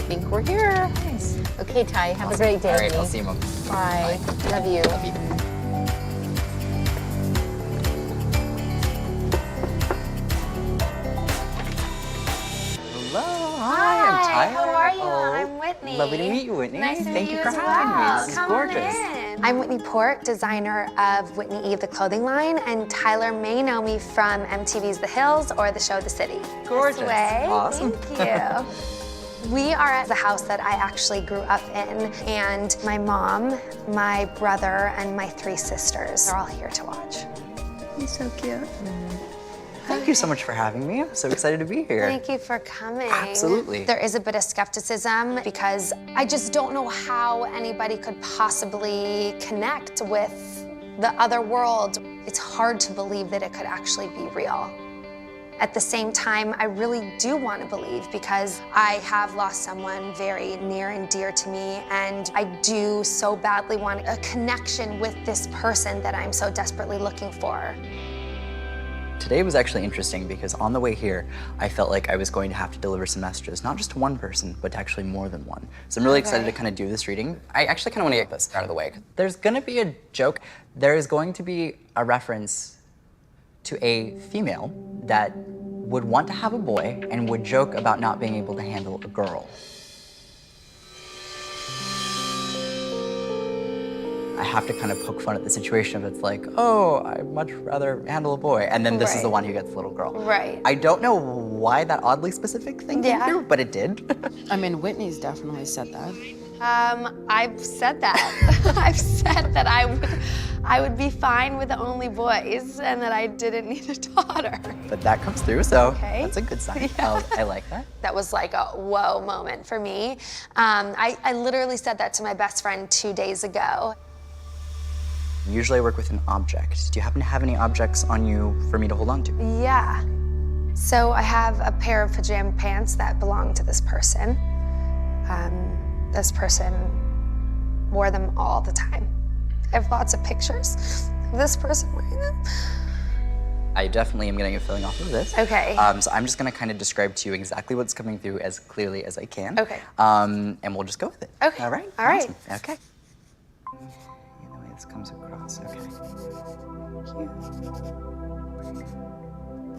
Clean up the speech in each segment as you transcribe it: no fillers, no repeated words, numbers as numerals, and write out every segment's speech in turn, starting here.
think we're here. Nice. Okay, Ty, have a great day. All right, I'll see you, Mom. Bye. Love you. Love you. Hello, hi, I'm Tyler. How are you? Oh, I'm Whitney. Lovely to meet you, Whitney. Nice to Thank meet you you for as having well. me. This is Come on gorgeous. in. I'm Whitney Port, designer of Whitney Eve, the clothing line, and Tyler may know me from MTV's The Hills or the show The City. Gorgeous. This way. Awesome. Thank you. We are at the house that I actually grew up in, and my mom, my brother, and my 3 sisters are all here to watch. He's so cute. Thank you so much for having me. I'm so excited to be here. Thank you for coming. Absolutely. There is a bit of skepticism because I just don't know how anybody could possibly connect with the other world. It's hard to believe that it could actually be real. At the same time, I really do want to believe because I have lost someone very near and dear to me, and I do so badly want a connection with this person that I'm so desperately looking for. Today was actually interesting because on the way here, I felt like I was going to have to deliver some messages, not just to one person, but to actually more than one. So I'm really excited to kind of do this reading. I actually kind of want to get this out of the way. There's going to be a joke. There is going to be a reference to a female that would want to have a boy and would joke about not being able to handle a girl. I have to kind of poke fun at the situation of it's like, oh, I'd much rather handle a boy. And then this is the one who gets the little girl. Right. I don't know why that oddly specific thing came through, but it did. I mean, Whitney's definitely said that. I've said that. I've said that I would be fine with only boys and that I didn't need a daughter. But that comes through, so Okay. that's a good sign. Yeah. I like that. That was like a whoa moment for me. I literally said that to my best friend 2 days ago. Usually I work with an object. Do you happen to have any objects on you for me to hold on to? Yeah. So I have a pair of pajama pants that belong to this person. This person wore them all the time. I have lots of pictures of this person wearing them. I definitely am getting a feeling off of this. Okay. So I'm just gonna kind of describe to you exactly what's coming through as clearly as I can. Okay. And we'll just go with it. Okay. All right? All right. Awesome. Okay. The way this comes across, okay.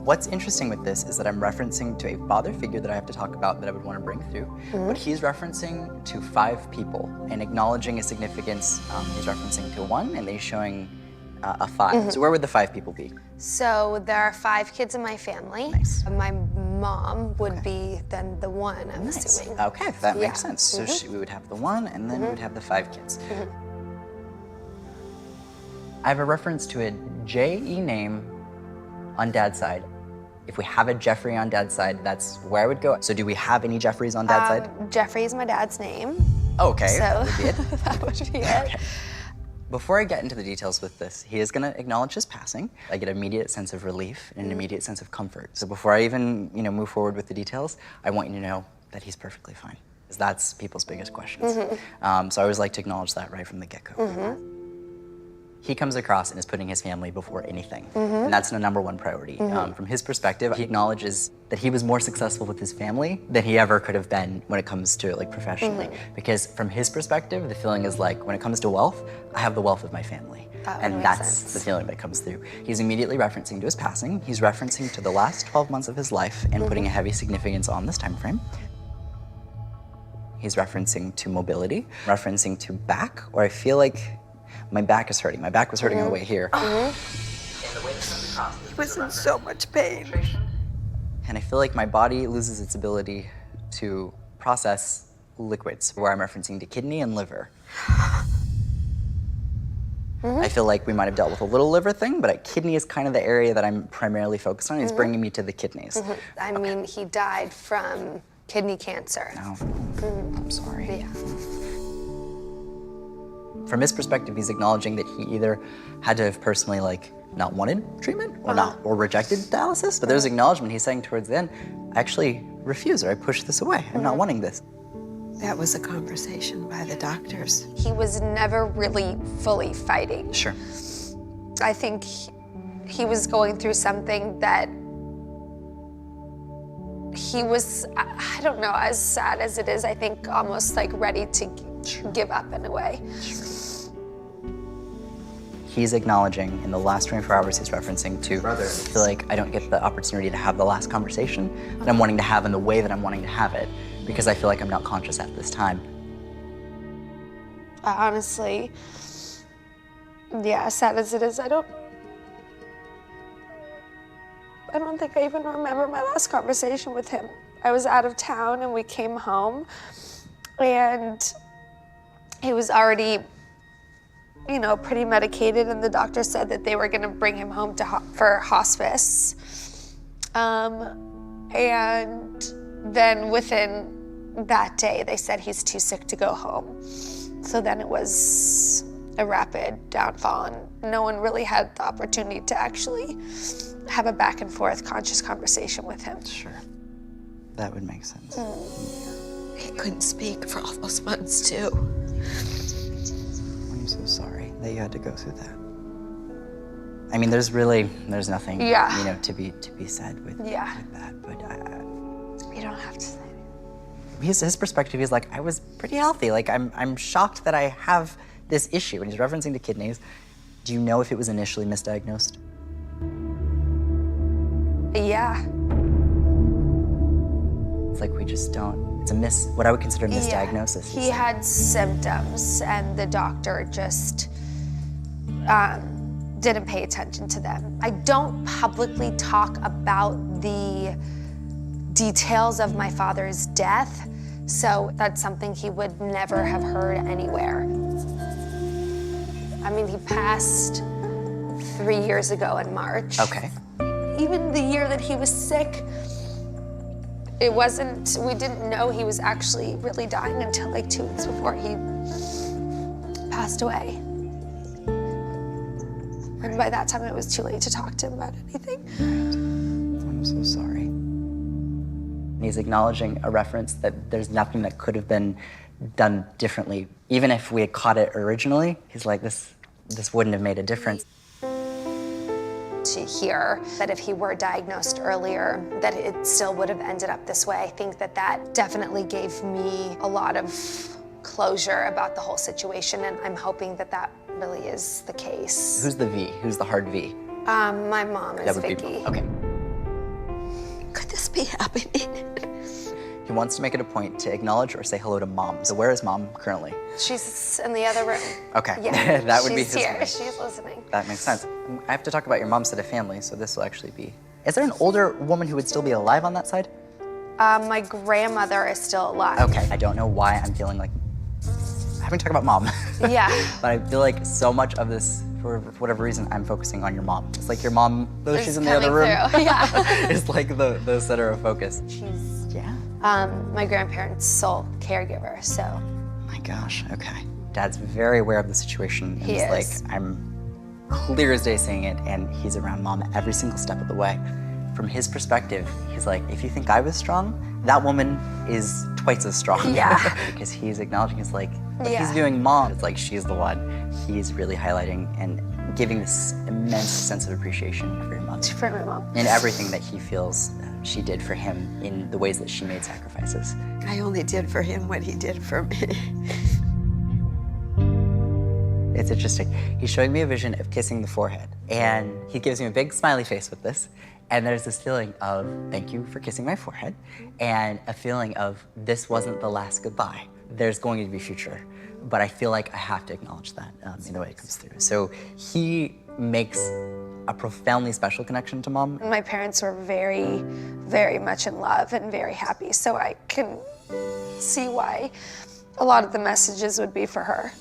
What's interesting with this is that I'm referencing to a father figure that I have to talk about that I would want to bring through, but he's referencing to 5 people and acknowledging a significance. He's referencing to 1 and then he's showing a 5. So where would the 5 people be? So there are 5 kids in my family. Nice. My mom would be then the one, I'm assuming. Okay, that Yeah. makes sense. So we would have the 1 and then we would have the 5 kids. I have a reference to a J-E name on Dad's side. If we have a Jeffrey on Dad's side, that's where I would go. So do we have any Jeffreys on Dad's side? Jeffrey is my dad's name. Okay, So that would be it. that would be it. Okay. Before I get into the details with this, he is gonna acknowledge his passing. I get an immediate sense of relief and an immediate sense of comfort. So before I even, move forward with the details, I want you to know that he's perfectly fine. Because that's people's biggest questions. So I always like to acknowledge that right from the get-go. He comes across and is putting his family before anything. And that's the #1 priority. From his perspective, he acknowledges that he was more successful with his family than he ever could have been when it comes to like professionally. Because from his perspective, the feeling is like, when it comes to wealth, I have the wealth of my family. That And makes that's sense. the feeling that comes through. He's immediately referencing to his passing. He's referencing to the last 12 months of his life and putting a heavy significance on this time frame. He's referencing to mobility, referencing to back, or I feel like my back is hurting. My back was hurting on the way here. He was in so much pain. And I feel like my body loses its ability to process liquids, where I'm referencing to kidney and liver. I feel like we might have dealt with a little liver thing, but kidney is kind of the area that I'm primarily focused on. He's bringing me to the kidneys. I mean, he died from kidney cancer. Oh, I'm sorry. Yeah. From his perspective, he's acknowledging that he either had to have personally not wanted treatment or rejected dialysis, but there's acknowledgement he's saying towards the end, I actually refuse, or I push this away. I'm not wanting this. That was a conversation by the doctors. He was never really fully fighting. Sure. I think he was going through something that he was, I don't know, as sad as it is, I think almost like ready to give up in a way. He's acknowledging in the last 24 hours he's referencing to, I feel like I don't get the opportunity to have the last conversation that I'm wanting to have in the way that I'm wanting to have it because I feel like I'm not conscious at this time. Honestly, yeah, as sad as it is, I don't think I even remember my last conversation with him. I was out of town and we came home and he was already, you know, pretty medicated, and the doctor said that they were gonna bring him home for hospice. And then within that day, they said he's too sick to go home. So then it was a rapid downfall, and no one really had the opportunity to actually have a back and forth conscious conversation with him. Sure, that would make sense. He couldn't speak for all those months, too. I'm so sorry that you had to go through that. I mean, there's nothing, you know, to be said with that. But You don't have to say it. his perspective, he's like, I was pretty healthy. Like, I'm shocked that I have this issue. And he's referencing the kidneys. Do you know if it was initially misdiagnosed? Yeah. It's like we just don't. It's what I would consider a misdiagnosis. He had symptoms, and the doctor just didn't pay attention to them. I don't publicly talk about the details of my father's death, so that's something he would never have heard anywhere. I mean, he passed 3 years ago in March. Okay. Even the year that he was sick, we didn't know he was actually really dying until like 2 weeks before he passed away. And by that time, it was too late to talk to him about anything. I'm so sorry. He's acknowledging a reference that there's nothing that could have been done differently. Even if we had caught it originally, he's like, this wouldn't have made a difference. To hear that if he were diagnosed earlier, that it still would have ended up this way, I think that definitely gave me a lot of closure about the whole situation, and I'm hoping that really is the case. Who's the V? Who's the hard V? My mom is That would Vicky. be, okay. Could this be happening? He wants to make it a point to acknowledge or say hello to mom. So where is mom currently? She's in the other room. Okay, Yeah, that would be his she's here. way. She's listening. That makes sense. I have to talk about your mom's side of family, so this will actually be... Is there an older woman who would still be alive on that side? My grandmother is still alive. Okay, I don't know why I'm feeling like having to talk about mom. Yeah. But I feel like so much of this, for whatever reason, I'm focusing on your mom. It's like your mom, though she's in the other room, is like the center of focus. She's Yeah. my grandparents' sole caregiver, so. My gosh, okay. Dad's very aware of the situation. And He he's is. like, I'm clear as day seeing it, and he's around mom every single step of the way. From his perspective, he's like, if you think I was strong, that woman is twice as strong. Yeah. Because he's acknowledging, he's like, what he's Yeah. doing mom, it's like she's the one. He's really highlighting and giving this immense sense of appreciation for your mom. For my mom. And everything that he feels she did for him in the ways that she made sacrifices. I only did for him what he did for me. It's interesting. He's showing me a vision of kissing the forehead, and he gives me a big smiley face with this, and there's this feeling of, thank you for kissing my forehead, and a feeling of, this wasn't the last goodbye. There's going to be future, but I feel like I have to acknowledge that in the way it comes through. So he makes a profoundly special connection to mom. My parents were very, very much in love and very happy, so I can see why a lot of the messages would be for her.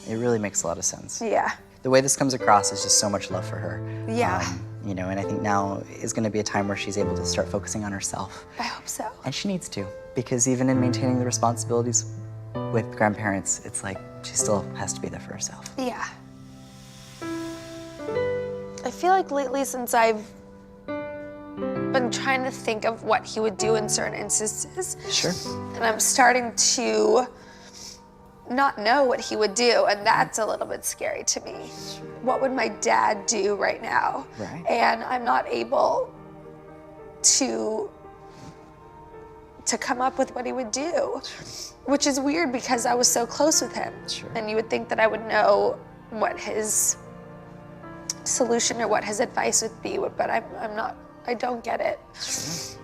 It really makes a lot of sense. Yeah. The way this comes across is just so much love for her. Yeah. You know, and I think now is going to be a time where she's able to start focusing on herself. I hope so. And she needs to, because even in maintaining the responsibilities with grandparents, it's like she still has to be there for herself. Yeah. I feel like lately, since I've been trying to think of what he would do in certain instances, Sure. and I'm starting to not know what he would do, and that's a little bit scary to me. What would my dad do right now? Right. And I'm not able to to come up with what he would do, which is weird because I was so close with him. Sure. And you would think that I would know what his solution or what his advice would be, but I'm not, I don't get it. Sure.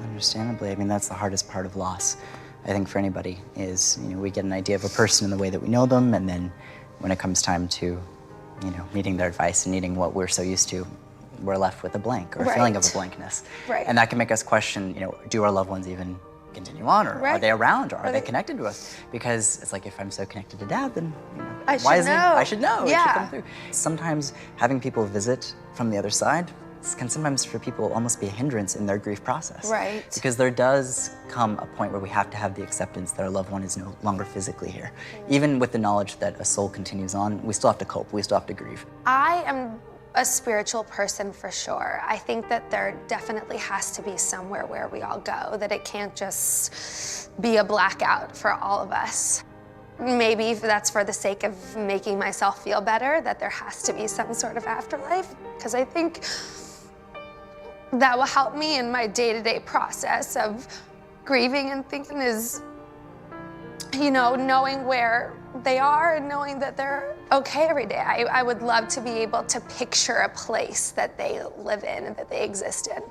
Understandably, I mean, that's the hardest part of loss, I think, for anybody, is, you know, we get an idea of a person in the way that we know them, and then when it comes time to, you know, needing their advice and needing what we're so used to, we're left with a blank or a feeling of a blankness. Right. And that can make us question, you know, do our loved ones even continue on, or are they around, or are they connected to us? Because it's like, if I'm so connected to Dad, then, you know, I should know. It Yeah. should come through. Sometimes having people visit from the other side can sometimes for people almost be a hindrance in their grief process. Right. Because there does come a point where we have to have the acceptance that our loved one is no longer physically here. Even with the knowledge that a soul continues on, we still have to cope, we still have to grieve. I am a spiritual person for sure. I think that there definitely has to be somewhere where we all go, that it can't just be a blackout for all of us. Maybe that's for the sake of making myself feel better, that there has to be some sort of afterlife, because I think that will help me in my day-to-day process of grieving and thinking is, you know, knowing where they are and knowing that they're okay every day. I would love to be able to picture a place that they live in and that they exist in.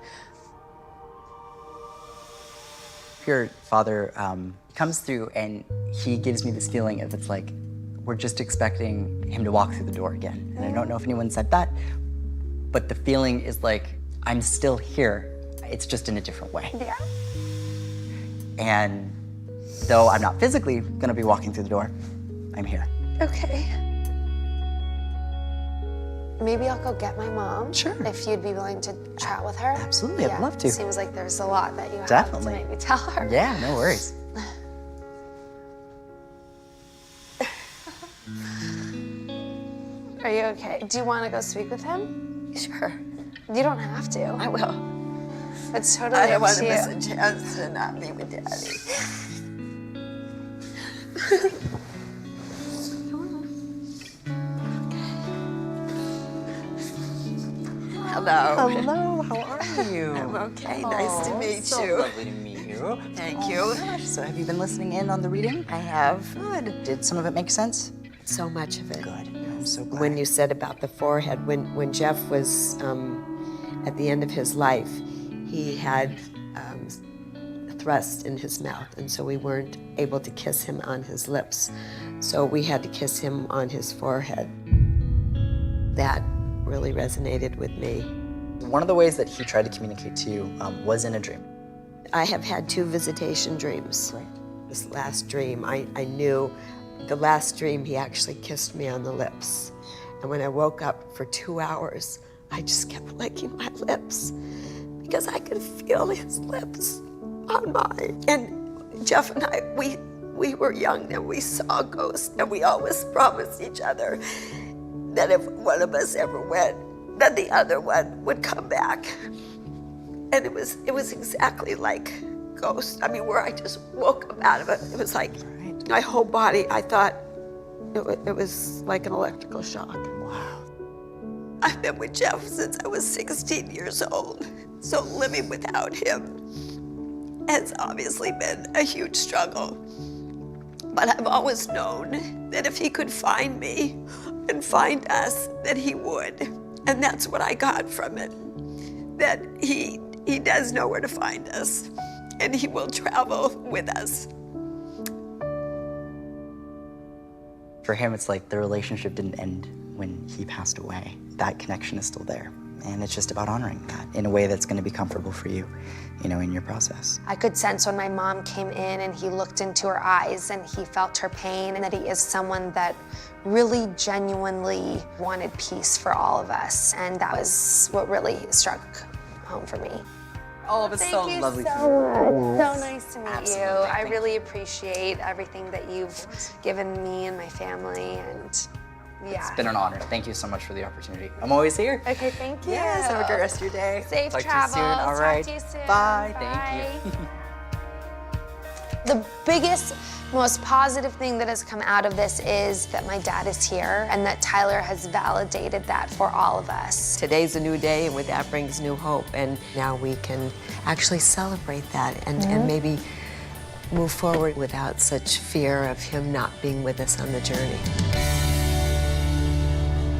Your father comes through and he gives me this feeling of, it's like we're just expecting him to walk through the door again. And I don't know if anyone said that, but the feeling is like, I'm still here. It's just in a different way. Yeah. And though I'm not physically gonna be walking through the door, I'm here. Okay. Maybe I'll go get my mom. Sure. If you'd be willing to chat with her. Absolutely, I'd love to. Seems like there's a lot that you have Definitely. to maybe tell her. Yeah, no worries. Are you okay? Do you want to go speak with him? Sure, You don't have to. I will. It's totally I don't up want to to you. miss a chance to not be with Daddy. Hello. Hello, how are you? I'm okay. Nice to meet so you. Lovely to meet you. Thank you. Gosh, so have you been listening in on the reading? I have. Good. Did some of it make sense? So much of it. Good. I'm so glad. When you said about the forehead, when Jeff was at the end of his life, he had thrust in his mouth, and so we weren't able to kiss him on his lips. So we had to kiss him on his forehead. That really resonated with me. One of the ways that he tried to communicate to you was in a dream. I have had 2 visitation dreams. Right. This last dream, I knew the last dream he actually kissed me on the lips. And when I woke up for 2 hours, I just kept licking my lips because I could feel his lips on mine. And Jeff and I, we were young and we saw ghosts, and we always promised each other that if one of us ever went, that the other one would come back. And it was exactly like ghosts. I mean, where I just woke up out of it. It was like my whole body, I thought it was like an electrical shock. Wow. I've been with Jeff since I was 16 years old. So living without him has obviously been a huge struggle. But I've always known that if he could find me and find us, that he would. And that's what I got from it, that he does know where to find us, and he will travel with us. For him, it's like the relationship didn't end when he passed away. That connection is still there. And it's just about honoring that in a way that's going to be comfortable for you, you know, in your process. I could sense when my mom came in and he looked into her eyes and he felt her pain, and that he is someone that really genuinely wanted peace for all of us. And that was what really struck home for me. Oh, it was so lovely to meet you. So nice to meet Absolutely. you. I really appreciate everything that you've given me and my family, and yeah. It's been an honor. Thank you so much for the opportunity. I'm always here. Okay, thank you. Yes, have a great rest of your day. Safe Talk travels. to you soon. All right. Talk to you soon. Bye. Bye. Thank you. The biggest, most positive thing that has come out of this is that my dad is here and that Tyler has validated that for all of us. Today's a new day, and with that brings new hope. And now we can actually celebrate that and maybe move forward without such fear of him not being with us on the journey.